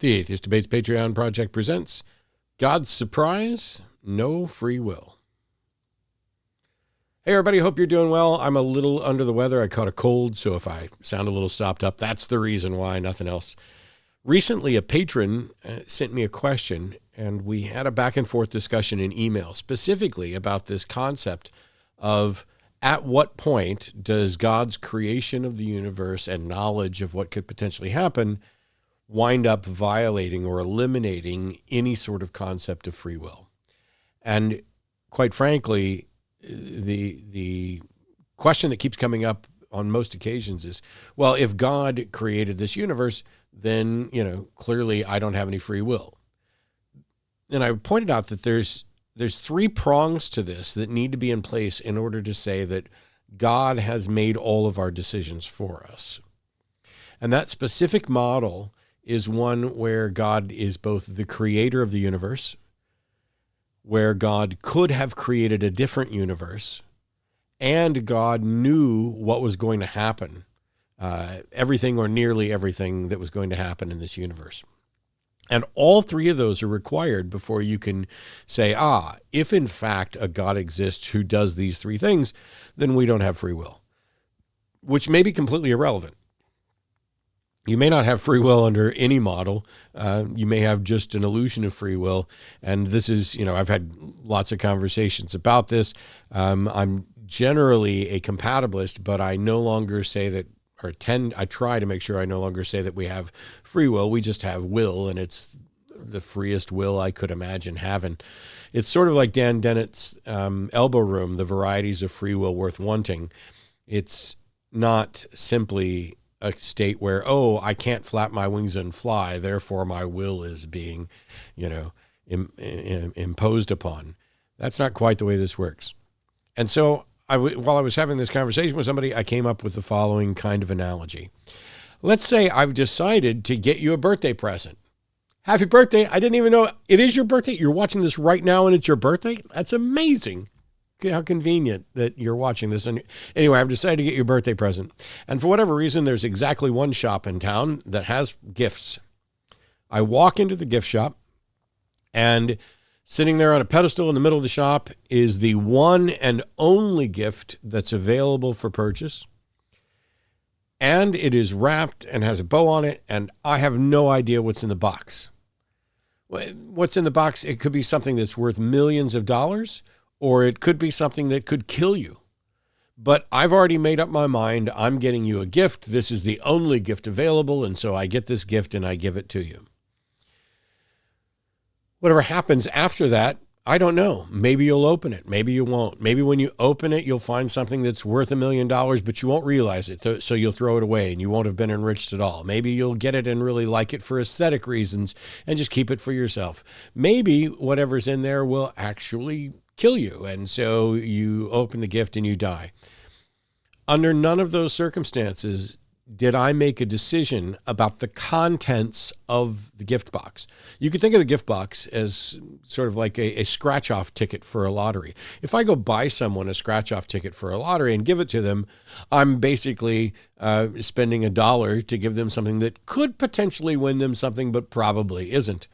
The Atheist Debates Patreon Project presents God's Surprise, No Free Will. Hey everybody, hope you're doing well. I'm a little under the weather. I caught a cold, so if I sound a little stopped up, that's the reason why, nothing else. Recently, a patron sent me a question, and we had a back and forth discussion in email, specifically about this concept of at what point does God's creation of the universe and knowledge of what could potentially happen wind up violating or eliminating any sort of concept of free will. And quite frankly, the question that keeps coming up on most occasions is, well, if God created this universe, then, clearly I don't have any free will. And I pointed out that there's three prongs to this that need to be in place in order to say that God has made all of our decisions for us. And that specific model is one where God is both the creator of the universe, where God could have created a different universe, and God knew what was going to happen, everything or nearly everything that was going to happen in this universe. And all three of those are required before you can say, if in fact a God exists who does these three things, then we don't have free will, which may be completely irrelevant. You may not have free will under any model. You may have just an illusion of free will. And this is, I've had lots of conversations about this. I'm generally a compatibilist, but I no longer say that, I try to make sure I no longer say that we have free will. We just have will, and it's the freest will I could imagine having. It's sort of like Dan Dennett's Elbow Room, The Varieties of Free Will Worth Wanting. It's not simply a state where, I can't flap my wings and fly, therefore my will is being, imposed upon. That's not quite the way this works. And so while I was having this conversation with somebody, I came up with the following kind of analogy. Let's say I've decided to get you a birthday present. Happy birthday. I didn't even know it is your birthday. You're watching this right now and it's your birthday. That's amazing. How convenient that you're watching this. And anyway, I've decided to get you a birthday present. And for whatever reason, there's exactly one shop in town that has gifts. I walk into the gift shop, and sitting there on a pedestal in the middle of the shop is the one and only gift that's available for purchase. And it is wrapped and has a bow on it, and I have no idea what's in the box. What's in the box? It could be something that's worth millions of dollars, or it could be something that could kill you. But I've already made up my mind. I'm getting you a gift. This is the only gift available, and so I get this gift and I give it to you. Whatever happens after that, I don't know. Maybe you'll open it. Maybe you won't. Maybe when you open it, you'll find something that's worth $1 million, but you won't realize it, so you'll throw it away and you won't have been enriched at all. Maybe you'll get it and really like it for aesthetic reasons and just keep it for yourself. Maybe whatever's in there will actually kill you, and so you open the gift and you die. Under none of those circumstances did I make a decision about the contents of the gift box. You could think of the gift box as sort of like a scratch-off ticket for a lottery. If I go buy someone a scratch-off ticket for a lottery and give it to them, I'm basically spending $1 to give them something that could potentially win them something, but probably isn't.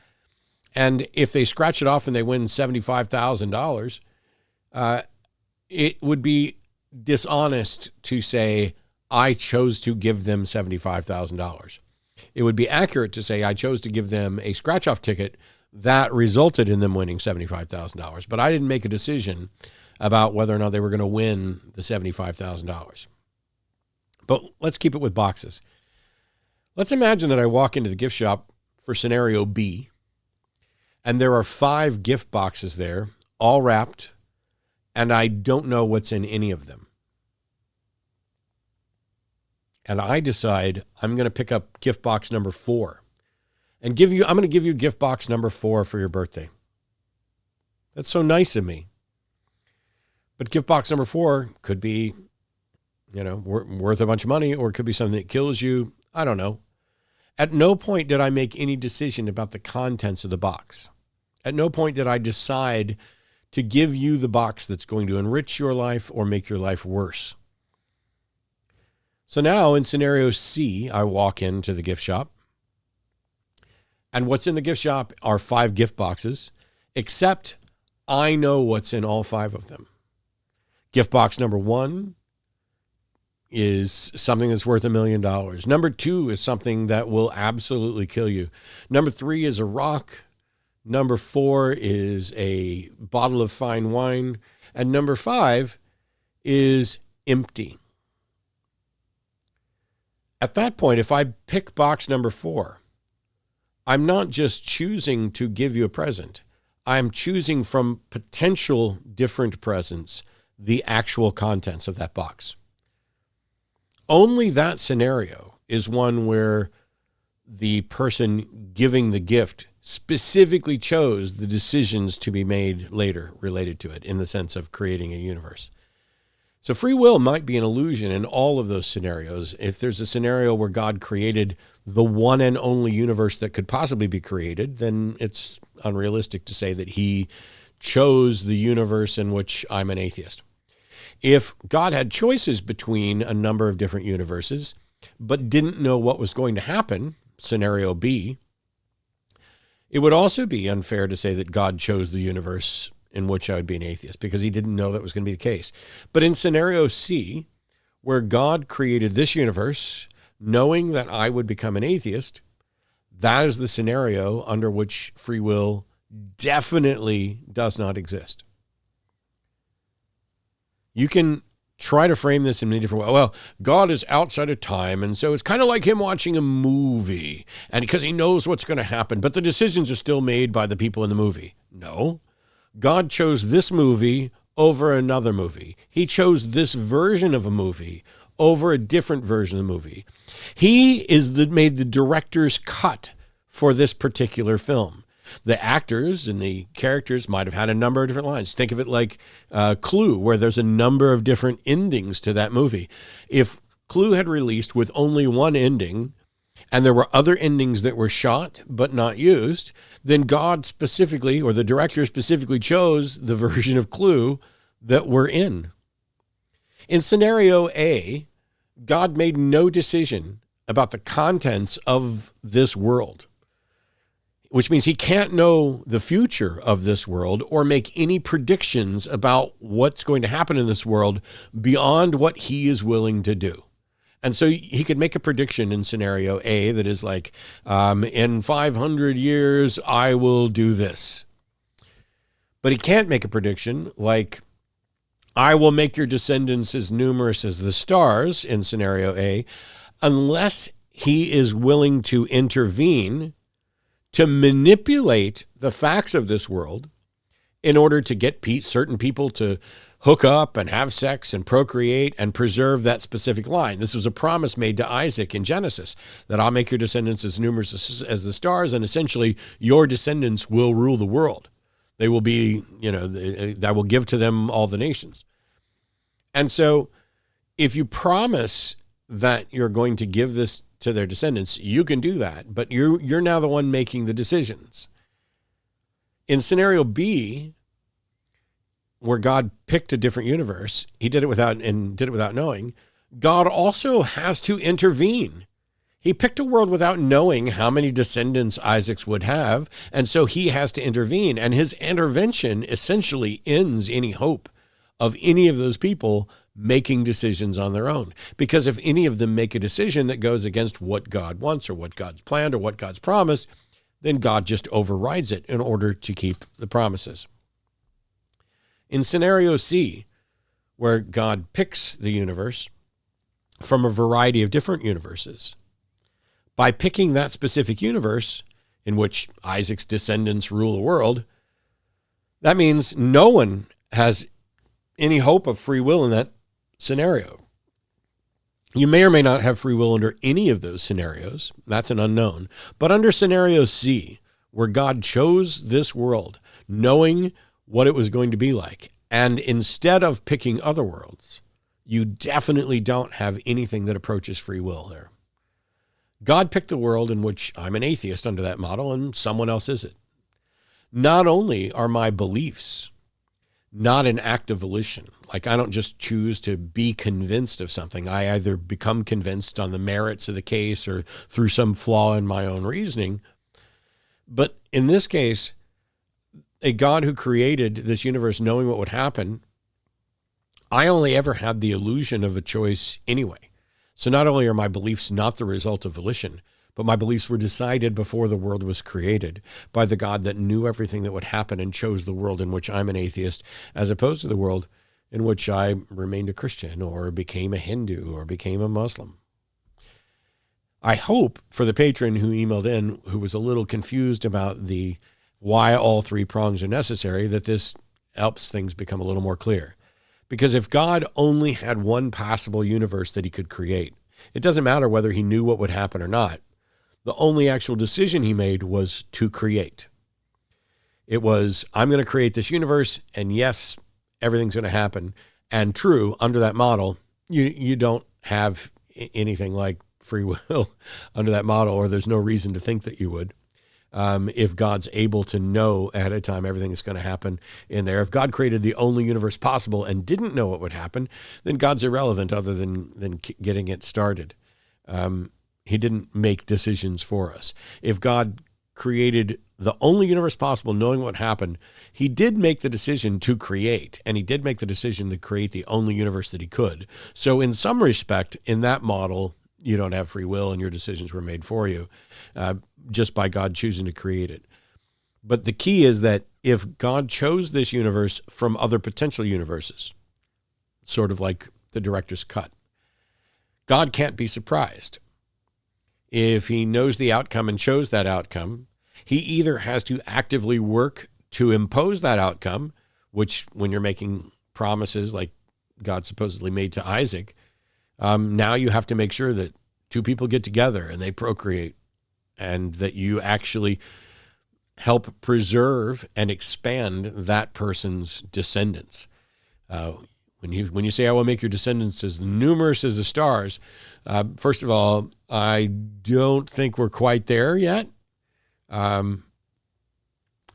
And if they scratch it off and they win $75,000, it would be dishonest to say, I chose to give them $75,000. It would be accurate to say I chose to give them a scratch-off ticket that resulted in them winning $75,000. But I didn't make a decision about whether or not they were going to win the $75,000. But let's keep it with boxes. Let's imagine that I walk into the gift shop for scenario B, and there are 5 gift boxes there, all wrapped, and I don't know what's in any of them. And I decide I'm going to pick up gift box number 4 and I'm going to give you gift box number 4 for your birthday. That's so nice of me. But gift box number 4 could be, worth a bunch of money, or it could be something that kills you. I don't know. At no point did I make any decision about the contents of the box. At no point did I decide to give you the box that's going to enrich your life or make your life worse. So now in scenario C, I walk into the gift shop And what's in the gift shop are 5 gift boxes, except I know what's in all 5 of them. Gift box number 1 is something that's worth $1 million. Number 2 is something that will absolutely kill you. Number 3 is a rock. Number 4 is a bottle of fine wine. And number 5 is empty. At that point, if I pick box number 4, I'm not just choosing to give you a present. I'm choosing from potential different presents the actual contents of that box. Only that scenario is one where the person giving the gift specifically chose the decisions to be made later related to it in the sense of creating a universe. So free will might be an illusion in all of those scenarios. If there's a scenario where God created the one and only universe that could possibly be created, then it's unrealistic to say that he chose the universe in which I'm an atheist. If God had choices between a number of different universes, but didn't know what was going to happen, scenario B, it would also be unfair to say that God chose the universe in which I would be an atheist, because he didn't know that was going to be the case. But in scenario C, where God created this universe, knowing that I would become an atheist, that is the scenario under which free will definitely does not exist. You can try to frame this in many different ways. Well, God is outside of time, and so it's kind of like him watching a movie, and because he knows what's going to happen, but the decisions are still made by the people in the movie. No. God chose this movie over another movie. He chose this version of a movie over a different version of the movie. He made the director's cut for this particular film. The actors and the characters might have had a number of different lines. Think of it like Clue, where there's a number of different endings to that movie. If Clue had released with only one ending, and there were other endings that were shot but not used, then God specifically, or the director specifically, chose the version of Clue that we're in. In scenario A, God made no decision about the contents of this world, which means he can't know the future of this world or make any predictions about what's going to happen in this world beyond what he is willing to do. And so he could make a prediction in scenario A that is like, in 500 years, I will do this. But he can't make a prediction like, I will make your descendants as numerous as the stars in scenario A, unless he is willing to intervene to manipulate the facts of this world in order to get certain people to hook up and have sex and procreate and preserve that specific line. This was a promise made to Isaac in Genesis, that I'll make your descendants as numerous as the stars, and essentially your descendants will rule the world. They will be, that will give to them all the nations. And so if you promise that you're going to give this to their descendants, you can do that, but you're now the one making the decisions. In scenario B, where God picked a different universe, he did it without knowing, God also has to intervene. He picked a world without knowing how many descendants Isaac would have, and so he has to intervene, and his intervention essentially ends any hope of any of those people making decisions on their own. Because if any of them make a decision that goes against what God wants or what God's planned or what God's promised, then God just overrides it in order to keep the promises. In scenario C, where God picks the universe from a variety of different universes, by picking that specific universe in which Isaac's descendants rule the world, that means no one has any hope of free will in that scenario. You may or may not have free will under any of those scenarios. That's an unknown. But under scenario C, where God chose this world, knowing what it was going to be like, and instead of picking other worlds, you definitely don't have anything that approaches free will there. God picked the world in which I'm an atheist under that model, and someone else is it. Not only are my beliefs not an act of volition, like I don't just choose to be convinced of something. I either become convinced on the merits of the case or through some flaw in my own reasoning. But in this case, a God who created this universe knowing what would happen, I only ever had the illusion of a choice anyway. So not only are my beliefs not the result of volition, but my beliefs were decided before the world was created by the God that knew everything that would happen and chose the world in which I'm an atheist, as opposed to the world in which I remained a Christian or became a Hindu or became a Muslim. I hope for the patron who emailed in, who was a little confused about the why all three prongs are necessary, that this helps things become a little more clear. Because if God only had one possible universe that he could create, it doesn't matter whether he knew what would happen or not. The only actual decision he made was to create. It was, I'm going to create this universe, and yes, everything's going to happen. And true, under that model, you don't have anything like free will under that model, or there's no reason to think that you would. If God's able to know ahead of time everything that's going to happen in there. If God created the only universe possible and didn't know what would happen, then God's irrelevant other than getting it started. He didn't make decisions for us. If God created the only universe possible, knowing what happened, he did make the decision to create, and he did make the decision to create the only universe that he could. So in some respect, in that model, you don't have free will and your decisions were made for you just by God choosing to create it. But the key is that if God chose this universe from other potential universes, sort of like the director's cut, God can't be surprised. If he knows the outcome and chose that outcome, he either has to actively work to impose that outcome, which when you're making promises like God supposedly made to Isaac, now you have to make sure that two people get together and they procreate, and that you actually help preserve and expand that person's descendants. When you say, I will make your descendants as numerous as the stars, first of all, I don't think we're quite there yet. And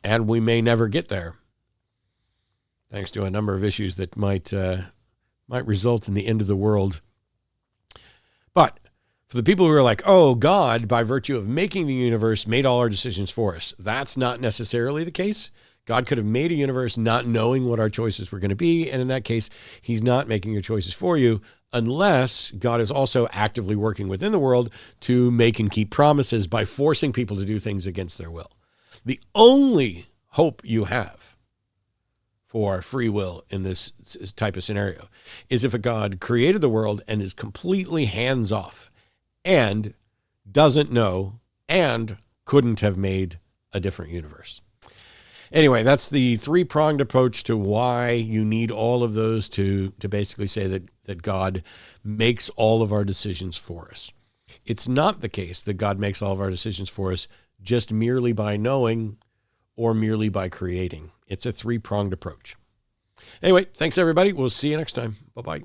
we may never get there, thanks to a number of issues that might result in the end of the world. But for the people who are like, oh, God, by virtue of making the universe, made all our decisions for us, that's not necessarily the case. God could have made a universe not knowing what our choices were going to be. And in that case, he's not making your choices for you, unless God is also actively working within the world to make and keep promises by forcing people to do things against their will. The only hope you have for free will in this type of scenario is if a God created the world and is completely hands-off and doesn't know and couldn't have made a different universe. Anyway, that's the three-pronged approach to why you need all of those to basically say that God makes all of our decisions for us. It's not the case that God makes all of our decisions for us just merely by knowing or merely by creating. It's a three-pronged approach. Anyway, thanks everybody. We'll see you next time. Bye-bye.